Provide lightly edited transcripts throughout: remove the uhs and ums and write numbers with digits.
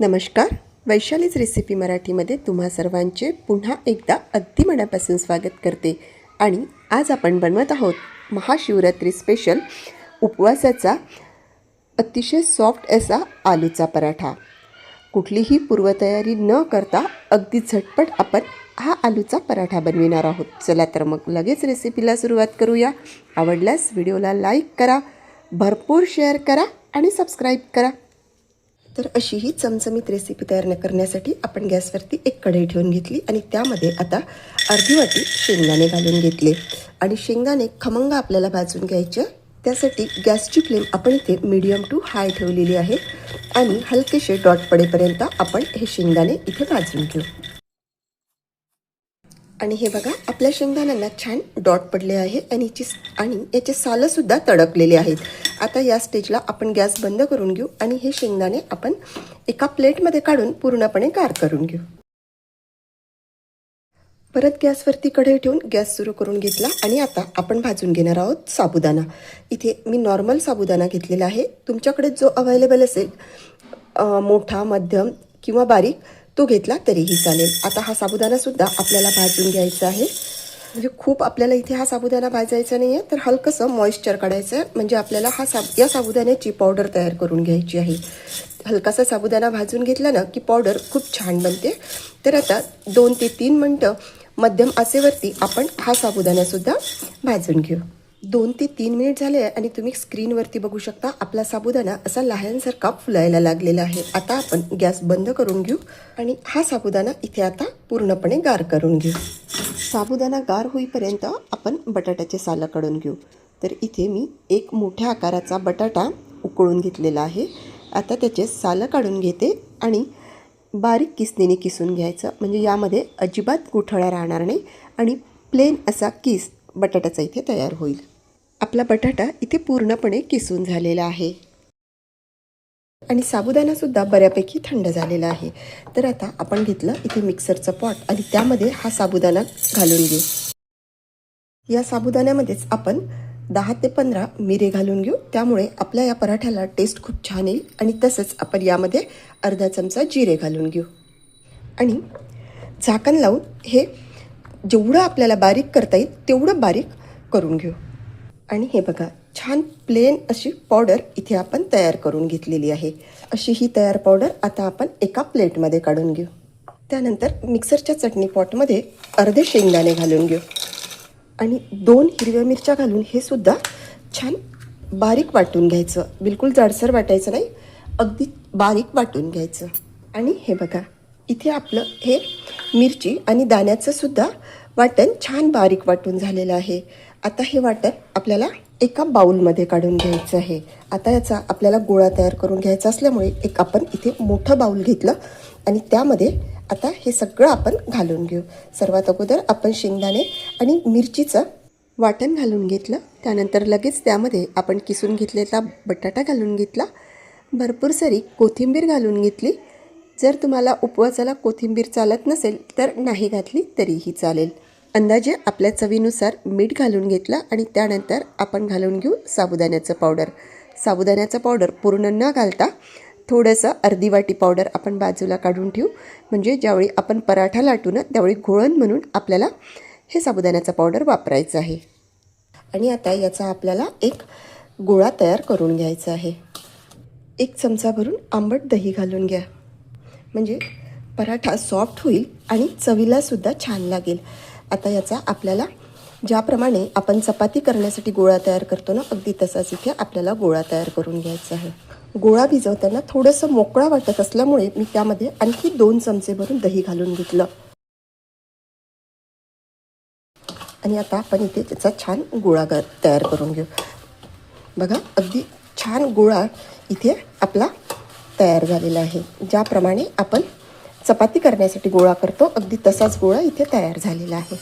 नमस्कार. वैशालीज रेसिपी मराठीमध्ये तुम्हा सर्वांचे पुन्हा एकदा अगदी मनापासून स्वागत करते. आणि आज आपण बनवत आहोत महाशिवरात्री स्पेशल उपवासाचा अतिशय सॉफ्ट असा आलूचा पराठा. कुठलीही पूर्वतयारी न करता अगदी झटपट आपण हा आलूचा पराठा बनविणार आहोत. चला तर मग लगेच रेसिपीला सुरुवात करूया. आवडल्यास व्हिडिओला लाईक करा, भरपूर शेअर करा आणि सबस्क्राईब करा. तर अशी ही चमचमीत रेसिपी तयार करण्यासाठी आपण गॅसवरती एक कढई ठेवून घेतली आणि त्यामध्ये आता अर्धी वाटी शेंगदाणे घालून घेतले. आणि शेंगदाणे खमंग आपल्याला भाजून घ्यायचे. त्यासाठी गॅसची फ्लेम आपण इथे मीडियम टू हाय ठेवलेली आहे आणि हलकेसे डॉट पडेपर्यंत आपण हे शेंगदाणे इथे भाजून घेऊ. आणि हे बघा, आपल्या शेंगदाण्यांना छान डॉट पडले आहे आणि याचे सालंसुद्धा तडकलेले आहेत. आता या स्टेजला आपण गॅस बंद करून घेऊ आणि हे शेंगदाणे आपण एका प्लेटमध्ये काढून पूर्णपणे गार करून घेऊ. परत गॅसवरती कढई ठेवून गॅस सुरू करून घेतला आणि आता आपण भाजून घेणार आहोत साबुदाणा. इथे मी नॉर्मल साबुदाणा घेतलेला आहे. तुमच्याकडे जो अवेलेबल असेल, मोठा, मध्यम किंवा बारीक, तो घेतला तरीही चालेल. आता हा साबुदाणासुद्धा आपल्याला भाजून घ्यायचा आहे. म्हणजे खूप आपल्याला इथे हा साबुदाणा भाजायचा नाही आहे, तर हलकंसं मॉइश्चर काढायचं आहे. म्हणजे आपल्याला या साबुदाण्याची पावडर तयार करून घ्यायची आहे. हलकासा साबुदाणा भाजून घेतला ना की पावडर खूप छान बनते. तर आता 2 ते 3 मिनटं मध्यम आचेवरती आपण हा साबुदाणासुद्धा भाजून घेऊ. 2 ते 3 मिनिट झाले आणि तुम्ही स्क्रीनवरती बघू शकता आपला साबुदाणा असा लहानसारखा फुलायला लागलेला आहे. आता आपण गॅस बंद करून घेऊ आणि हा साबुदाणा इथे आता पूर्णपणे गार करून घेऊ. साबुदाणा गार होईपर्यंत आपण बटाट्याचे सालं काढून घेऊ. तर इथे मी एक मोठ्या आकाराचा बटाटा उकळून घेतलेला आहे. आता त्याचे सालं काढून घेते आणि बारीक किसणीने किसून घ्यायचं. म्हणजे यामध्ये अजिबात गुठळा राहणार नाही आणि प्लेन असा किस बटाट्याचा इथे तयार होईल. आपला बटाटा इथे पूर्णपणे किसून झालेला आहे आणि साबुदाणासुद्धा बऱ्यापैकी थंड झालेला आहे. तर आता आपण घेतलं इथे मिक्सरचं पॉट आणि त्यामध्ये हा साबुदाणा घालून घेऊ. या साबुदाण्यामध्येच आपण 10 ते 15 मिरे घालून घेऊ. त्यामुळे आपल्या या पराठ्याला टेस्ट खूप छान येईल. आणि तसंच आपण यामध्ये अर्धा चमचा जिरे घालून घेऊ आणि झाकण लावून हे जेवढं आपल्याला बारीक करता येईल तेवढं बारीक करून घेऊ. आणि हे बघा, छान प्लेन अशी पावडर इथे आपण तयार करून घेतलेली आहे. अशी ही तयार पावडर आता आपण एका प्लेटमध्ये काढून घेऊ. त्यानंतर मिक्सरच्या चटणी पॉटमध्ये अर्धे शेंगदाणे घालून घेऊ आणि 2 हिरव्या मिरच्या घालून हे सुद्धा छान बारीक वाटून घ्यायचं. बिलकुल जाडसर वाटायचं नाही, अगदी बारीक वाटून घ्यायचं. आणि हे बघा, इथे आपलं हे मिरची आणि दाण्याचं सुद्धा वाटण छान बारीक वाटून झालेलं आहे. आता हे वाटण आपल्याला एका बाउलमध्ये काढून घ्यायचं आहे. आता याचा आपल्याला गोळा तयार करून घ्यायचा असल्यामुळे एक आपण इथे मोठं बाउल घेतलं आणि त्यामध्ये आता हे सगळं आपण घालून घेऊ. सर्वात अगोदर आपण शेंगदाणे आणि मिरचीचं वाटण घालून घेतलं. त्यानंतर लगेच त्यामध्ये आपण किसून घेतलेला बटाटा घालून घेतला. भरपूर सारी कोथिंबीर घालून घेतली. जर तुम्हाला उपवासाला कोथिंबीर चालत नसेल तर नाही घातली तरीही चालेल. अंदाजे आपल्या चवीनुसार मीठ घालून घेतलं आणि त्यानंतर आपण घालून घेऊ साबुदाण्याचं पावडर. साबुदाण्याचं पावडर पूर्ण न घालता थोडंसं अर्धी वाटी पावडर आपण बाजूला काढून ठेवू. म्हणजे ज्यावेळी आपण पराठा लाटू ना त्यावेळी घोळण म्हणून आपल्याला हे साबुदाण्याचं पावडर वापरायचं आहे. आणि आता याचा आपल्याला एक गोळा तयार करून घ्यायचा आहे. 1 चमचा भरून आंबट दही घालून घ्या. म्हणजे पराठा सॉफ्ट होईल आणि चवीलासुद्धा छान लागेल. आता याचा आपल्याला ज्याप्रमाणे आपण चपाती करण्यासाठी गोळा तयार करतो ना, अगदी तसाच इथे आपल्याला गोळा तयार करून घ्यायचा आहे. गोळा भिजवताना थोडंसं मोकळा वाटत असल्यामुळे मी त्यामध्ये आणखी 2 चमचे भरून दही घालून घेतलं. आणि आता आपण इथे त्याचा छान गोळा तयार करून घेऊ. बघा, अगदी छान गोळा इथे आपला तयार झालेला आहे. ज्याप्रमाणे आपण चपाती करण्यासाठी गोळा करतो अगदी तसाच गोळा इथे तयार झालेला आहे.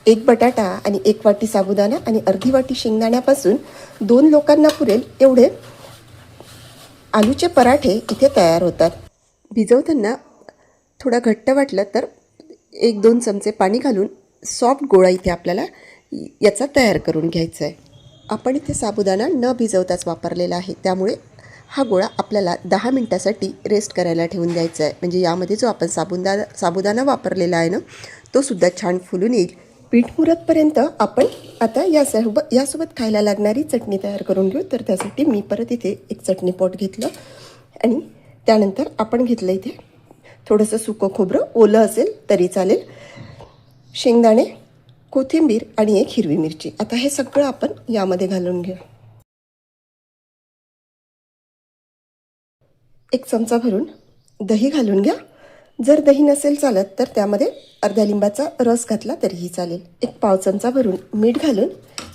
1 बटाटा आणि 1 वाटी साबुदाणा आणि अर्धी वाटी शेंगदाण्यापासून 2 लोकांना पुरेल एवढे आलूचे पराठे इथे तयार होतात. भिजवताना थोडा घट्ट वाटलं तर 1-2 चमचे पाणी घालून सॉफ्ट गोळा इथे आपल्याला याचा तयार करून घ्यायचा आहे. आपण इथे साबुदाणा न भिजवताच वापरलेला आहे. त्यामुळे हा गोळा आपल्याला 10 मिनटासाठी रेस्ट करायला ठेवून द्यायचा आहे. म्हणजे यामध्ये जो आपण साबुदाणा वापरलेला आहे ना, तो सुद्धा छान फुलून येईल. पीठ मुरतपर्यंत आपण आता यासोबत खायला लागणारी चटणी तयार करून घेऊ. तर त्यासाठी मी परत इथे एक चटणी पॉट घेतलं आणि त्यानंतर आपण घेतलं इथे थोडंसं सुकं खोबरं, ओलं असेल तरी चालेल, शेंगदाणे, कोथिंबीर आणि एक हिरवी मिरची. आता हे सगळं आपण यामध्ये घालून घेऊ. एक चमचा भरून दही घालून घ्या. जर दही नसेल चालत तर त्यामध्ये अर्ध्या लिंबाचा रस घातला तरीही चालेल. एक पाव चमचा भरून मीठ घालून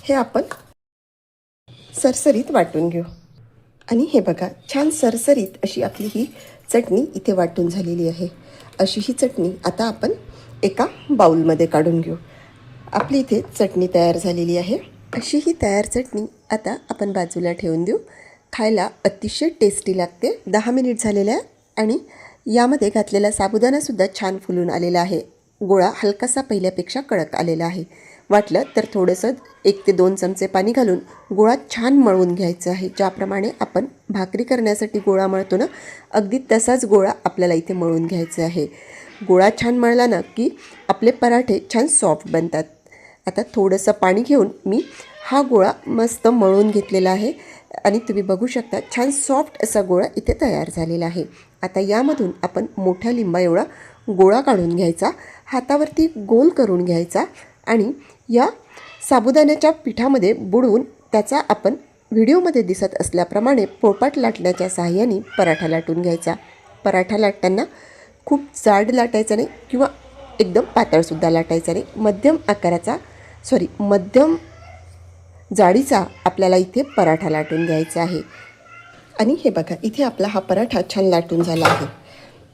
हे आपण सरसरीत वाटून घेऊ. आणि हे बघा, छान सरसरीत अशी आपली ही चटणी इथे वाटून झालेली आहे. अशी ही चटणी आता आपण एका बाउलमध्ये काढून घेऊ. आपली इथे चटणी तयार झालेली आहे. अशी ही तयार चटणी आता आपण बाजूला ठेवून देऊ. खायला अतिशय टेस्टी लागते. 10 मिनिट झालेलं आहे आणि यामध्ये घातलेला साबुदाणासुद्धा छान फुलून आलेला आहे. गोळा हलकासा पहिल्यापेक्षा कडक आलेला आहे. वाटलं तर थोडंसं 1 ते 2 चमचे पाणी घालून गोळा छान मळून घ्यायचा आहे. ज्याप्रमाणे आपण भाकरी करण्यासाठी गोळा मळतो ना, अगदी तसाच गोळा आपल्याला इथे मळून घ्यायचा आहे. गोळा छान मळला ना की आपले पराठे छान सॉफ्ट बनतात. आता थोडंसं पाणी घेऊन मी हा गोळा मस्त मळून घेतलेला आहे आणि तुम्ही बघू शकता छान सॉफ्ट असा गोळा इथे तयार झालेला आहे. आता यामधून आपण मोठ्या लिंबा एवढा गोळा काढून घ्यायचा, हातावरती गोल करून घ्यायचा आणि या साबुदाण्याच्या पिठामध्ये बुडवून त्याचा आपण व्हिडिओमध्ये दिसत असल्याप्रमाणे पोळपाट लाटण्याच्या साहाय्याने पराठा लाटून घ्यायचा. पराठा लाटताना खूप जाड लाटायचा नाही किंवा एकदम पातळसुद्धा लाटायचा नाही. मध्यम जाडीचा आपल्याला इथे पराठा लाटून घ्यायचा आहे. आणि हे बघा, इथे आपला हा पराठा छान लाटून झाला आहे.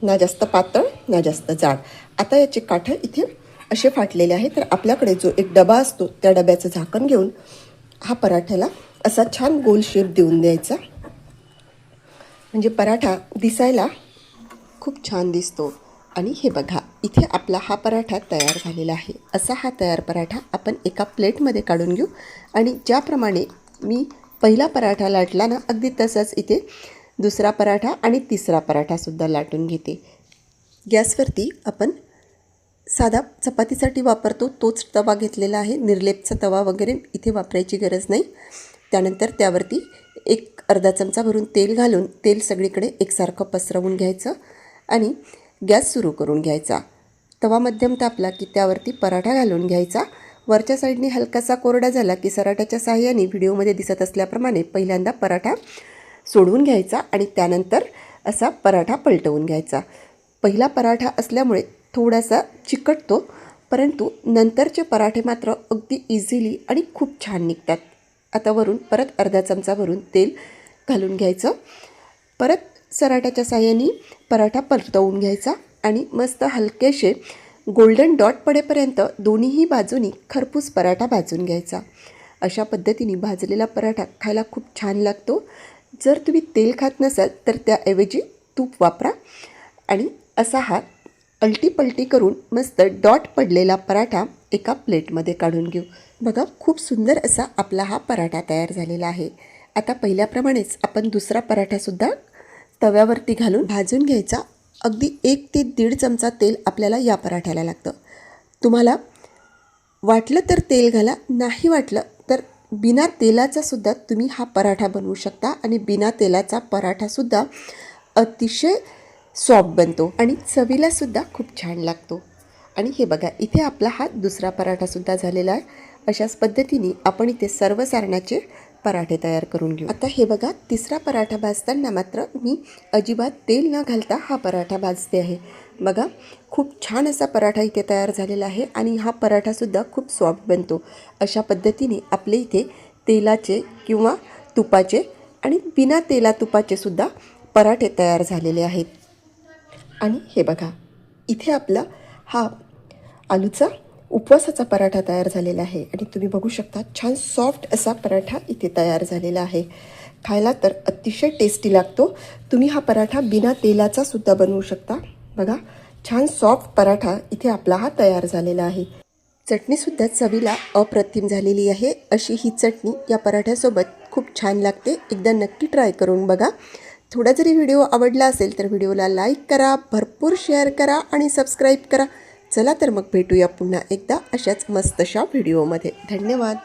ना जास्त पातळ ना जास्त जाड. आता याचे काठ इथे असे फाटलेले आहे. तर आपल्याकडे जो एक डबा असतो त्या डब्याचं झाकण घेऊन हा पराठ्याला असा छान गोल शेप देऊन द्यायचा. म्हणजे पराठा दिसायला खूप छान दिसतो. आणि हे बघा, इथे आपला हा पराठा तयार झालेला आहे. असा हा तयार पराठा आपण एका प्लेटमध्ये काढून घेऊ. आणि ज्याप्रमाणे मी पहिला पराठा लाटला ना, अगदी तसंच इथे दुसरा पराठा आणि तिसरा पराठासुद्धा लाटून घेते. गॅसवरती आपण साधा चपातीसाठी वापरतो तोच तवा घेतलेला आहे. निर्लेपचा तवा वगैरे इथे वापरायची गरज नाही. त्यानंतर त्यावरती अर्धा चमचा भरून तेल घालून तेल सगळीकडे एकसारखं पसरवून घ्यायचं आणि गॅस सुरू करून घ्यायचा. तवा मध्यम तापला की त्यावरती पराठा घालून घ्यायचा. वरच्या साईडने हलकासा कोरडा झाला की सराट्याच्या साहाय्याने व्हिडिओमध्ये दिसत असल्याप्रमाणे पहिल्यांदा पराठा सोडवून घ्यायचा आणि त्यानंतर असा पराठा पलटवून घ्यायचा. पहिला पराठा असल्यामुळे थोडासा चिकटतो, परंतु नंतरचे पराठे मात्र अगदी इझिली आणि खूप छान निघतात. आता वरून परत अर्धा चमचा भरून तेल घालून घ्यायचं. परत सराट्याच्या साहाय्याने पराठा परतवून घ्यायचा आणि मस्त हलकेसे गोल्डन डॉट पडेपर्यंत दोन्हीही बाजूनी खरपूस पराठा भाजून घ्यायचा. अशा पद्धतीने भाजलेला पराठा खायला खूप छान लागतो. जर तुम्ही तेल खात नसाल तर त्याऐवजी तूप वापरा. आणि असा हा अलटी-पलटी करून मस्त डॉट पडलेला पराठा एका प्लेटमध्ये काढून घेऊ. बघा, खूप सुंदर असा आपला हा पराठा तयार झालेला आहे. आता पहिल्याप्रमाणेच आपण दुसरा पराठासुद्धा तव्यावरती घालून भाजून घ्यायचा. अगदी 1 ते 1.5 चमचा तेल आपल्याला या पराठ्याला लागतं. तुम्हाला वाटलं तर तेल घाला, नाही वाटलं तर बिना तेलाचासुद्धा तुम्ही हा पराठा बनवू शकता आणि बिना तेलाचा पराठासुद्धा अतिशय सॉफ्ट बनतो आणि चवीलासुद्धा खूप छान लागतो. आणि हे बघा, इथे आपला हा दुसरा पराठासुद्धा झालेला आहे. अशाच पद्धतीने आपण इथे सर्व सारणाचे पराठे तयार करून घेऊ. आता हे बघा, तिसरा पराठा भाजताना मात्र मी अजिबात तेल न घालता हा पराठा भाजते आहे. बघा, खूप छान असा पराठा इथे तयार झालेला आहे आणि हा पराठासुद्धा खूप सॉफ्ट बनतो. अशा पद्धतीने आपले इथे तेलाचे किंवा तुपाचे आणि बिना तेला तुपाचे सुद्धा पराठे तयार झालेले आहेत. आणि हे बघा, इथे आपला हा आलूचा उपवासाचा पराठा तयार झालेला आहे आणि तुम्ही बघू शकता छान सॉफ्ट असा पराठा इथे तयार झालेला आहे. खायला तर अतिशय टेस्टी लागतो. तुम्ही हा पराठा बिना तेलाचा सुद्धा बनवू शकता. बघा, छान सॉफ्ट पराठा इथे आपला हा तयार झालेला आहे. चटणीसुद्धा चवीला अप्रतिम झालेली आहे. अशी ही चटणी या पराठ्यासोबत खूप छान लागते. एकदा नक्की ट्राय करून बघा. थोडा जरी व्हिडिओ आवडला असेल तर व्हिडिओला लाईक करा, भरपूर शेअर करा आणि सबस्क्राईब करा. चला तर मग भेटूया पुन्हा एकदा अशाच मस्तशा व्हिडिओमध्ये. धन्यवाद.